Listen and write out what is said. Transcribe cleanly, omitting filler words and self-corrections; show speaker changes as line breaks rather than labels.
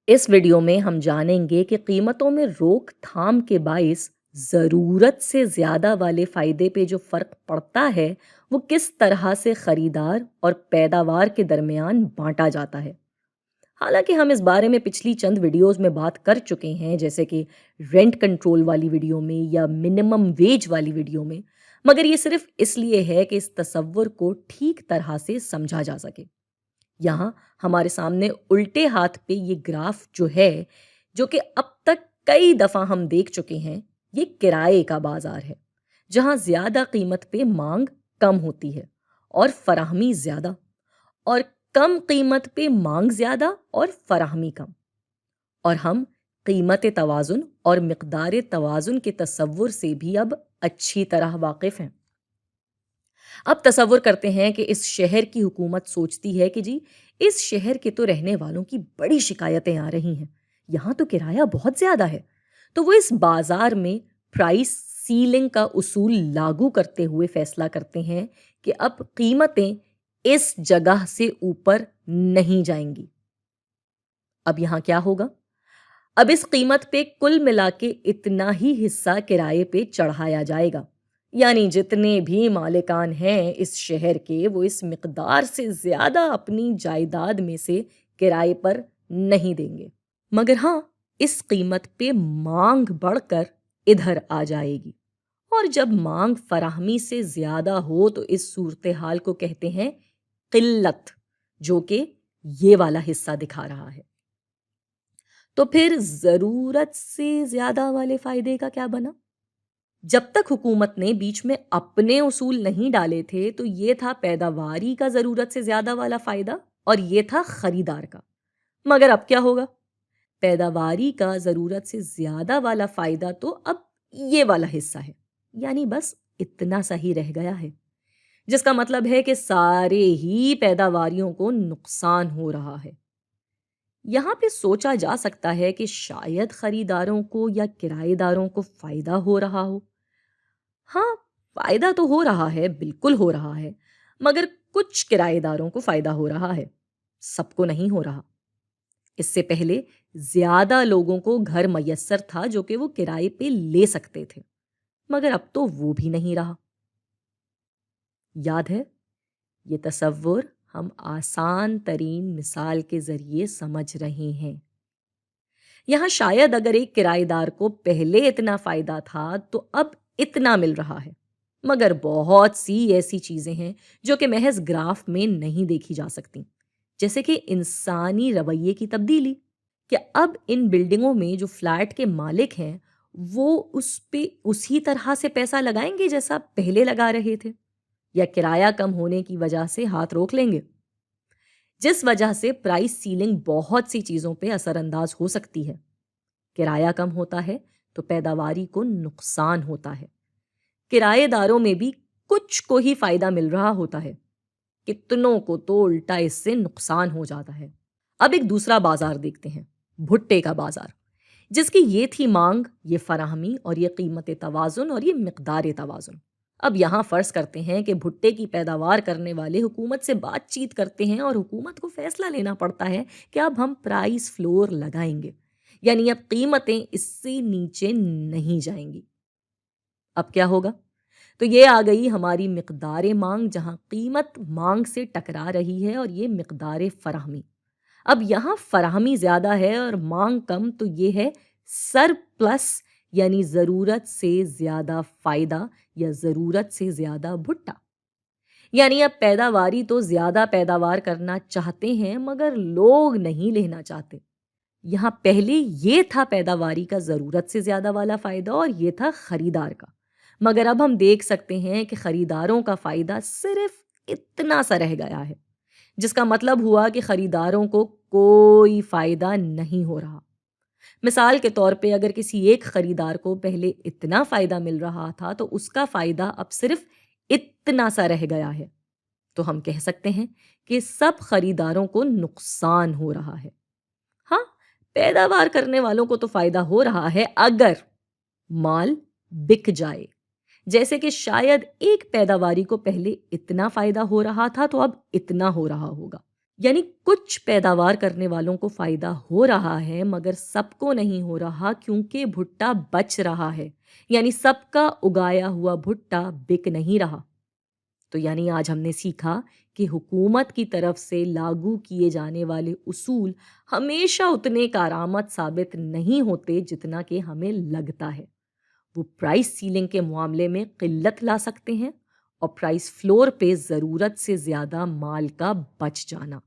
इस वीडियो में हम जानेंगे कि कीमतों में रोकथाम के बाइस ज़रूरत से ज़्यादा वाले फ़ायदे पे जो फ़र्क पड़ता है, वो किस तरह से खरीदार और पैदावार के दरमियान बांटा जाता है। हालांकि हम इस बारे में पिछली चंद वीडियोस में बात कर चुके हैं, जैसे कि रेंट कंट्रोल वाली वीडियो में या मिनिमम वेज वाली वीडियो में, मगर ये सिर्फ इसलिए है कि इस तस्वुर को ठीक तरह से समझा जा सके। यहाँ हमारे सामने उल्टे हाथ पे ये ग्राफ जो है, जो कि अब तक कई दफा हम देख चुके हैं, ये किराए का बाजार है, जहाँ ज्यादा कीमत पे मांग कम होती है और फराहमी ज्यादा, और कम कीमत पे मांग ज्यादा और फराहमी कम। और हम कीमत तवाजुन और मिकदार तवाजुन के तस्वुर से भी अब अच्छी तरह वाकिफ हैं। अब तसव्वुर करते हैं कि इस शहर की हुकूमत सोचती है कि जी, इस शहर के तो रहने वालों की बड़ी शिकायतें आ रही हैं, यहाँ तो किराया बहुत ज़्यादा है। तो वो इस बाज़ार में प्राइस सीलिंग का उसूल लागू करते हुए फैसला करते हैं कि अब कीमतें इस जगह से ऊपर नहीं जाएंगी। अब यहाँ क्या होगा? अब इस कीमत पे कुल मिला के इतना ही हिस्सा किराए पे चढ़ाया जाएगा। यानी जितने भी मालिकान हैं इस शहर के, वो इस मिकदार से ज्यादा अपनी जायदाद में से किराए पर नहीं देंगे। मगर हाँ, इस कीमत पे मांग बढ़कर इधर आ जाएगी, और जब मांग फराहमी से ज्यादा हो तो इस सूरत हाल को कहते हैं किल्लत, जो कि ये वाला हिस्सा दिखा रहा है। तो फिर जरूरत से ज्यादा वाले फायदे का क्या बना? जब तक हुकूमत ने बीच में अपने उसूल नहीं डाले थे, तो ये था पैदावारी का जरूरत से ज्यादा वाला फायदा, और ये था खरीदार का। मगर अब क्या होगा? पैदावारी का जरूरत से ज्यादा वाला फायदा तो अब ये वाला हिस्सा है, यानी बस इतना सा ही रह गया है, जिसका मतलब है कि सारे ही पैदावारियों को नुकसान हो रहा है। यहाँ पे सोचा जा सकता है कि शायद खरीदारों को या किराएदारों को फायदा हो रहा हो। हाँ, फायदा तो हो रहा है, बिल्कुल हो रहा है, मगर कुछ किराएदारों को फायदा हो रहा है, सबको नहीं हो रहा। इससे पहले ज्यादा लोगों को घर मयस्सर था जो कि वो किराए पे ले सकते थे, मगर अब तो वो भी नहीं रहा। याद है? ये तसव्वुर हम आसान तरीन मिसाल के जरिए समझ रहे हैं। यहाँ शायद अगर एक किराएदार को पहले इतना फायदा था तो अब इतना मिल रहा है, मगर बहुत सी ऐसी चीजें हैं जो कि महज ग्राफ में नहीं देखी जा सकती, जैसे कि इंसानी रवैये की तब्दीली। कि अब इन बिल्डिंगों में जो फ्लैट के मालिक हैं, वो उस पे उसी तरह से पैसा लगाएंगे जैसा पहले लगा रहे थे, या किराया कम होने की वजह से हाथ रोक लेंगे, जिस वजह से प्राइस सीलिंग बहुत सी चीजों पे असरअंदाज हो सकती है। किराया कम होता है तो पैदावारी को नुकसान होता है। किराएदारों में भी कुछ को ही फायदा मिल रहा होता है, कितनों को तो उल्टा इससे नुकसान हो जाता है। अब एक दूसरा बाजार देखते हैं, भुट्टे का बाजार, जिसकी ये थी मांग, ये फराहमी, और ये कीमत तवाजुन, और ये मिकदार तवाजुन। अब यहाँ फर्ज करते हैं कि भुट्टे की पैदावार करने वाले हुकूमत से बातचीत करते हैं और हुकूमत को फैसला लेना पड़ता है कि अब हम प्राइस फ्लोर लगाएंगे, यानी अब कीमतें इससे नीचे नहीं जाएंगी। अब क्या होगा? तो ये आ गई हमारी मिकदार मांग, जहां कीमत मांग से टकरा रही है, और ये मिकदार फराहमी। अब यहाँ फराहमी ज्यादा है और मांग कम, तो ये है सरप्लस, यानी जरूरत से ज्यादा फायदा या जरूरत से ज्यादा भुट्टा। यानी अब पैदावारी तो ज्यादा पैदावार करना चाहते हैं, मगर लोग नहीं लेना चाहते। यहाँ पहले ये था पैदावारी का जरूरत से ज्यादा वाला फायदा, और ये था खरीदार का। मगर अब हम देख सकते हैं कि खरीदारों का फायदा सिर्फ इतना सा रह गया है, जिसका मतलब हुआ कि खरीदारों को कोई फायदा नहीं हो रहा। मिसाल के तौर पे अगर किसी एक खरीदार को पहले इतना फायदा मिल रहा था, तो उसका फायदा अब सिर्फ इतना सा रह गया है। तो हम कह सकते हैं कि सब खरीदारों को नुकसान हो रहा है। हाँ, पैदावार करने वालों को तो फायदा हो रहा है अगर माल बिक जाए। जैसे कि शायद एक पैदावारी को पहले इतना फायदा हो रहा था, तो अब इतना हो रहा होगा। یعنی کچھ پیداوار کرنے والوں کو فائدہ ہو رہا ہے مگر سب کو نہیں ہو رہا کیونکہ بھٹا بچ رہا ہے، یعنی سب کا اگایا ہوا بھٹا بک نہیں رہا۔ تو یعنی آج ہم نے سیکھا کہ حکومت کی طرف سے لاگو کیے جانے والے اصول ہمیشہ اتنے کارآمد ثابت نہیں ہوتے جتنا کہ ہمیں لگتا ہے۔ وہ پرائس سیلنگ کے معاملے میں قلت لا سکتے ہیں اور پرائس فلور پہ ضرورت سے زیادہ مال کا بچ جانا۔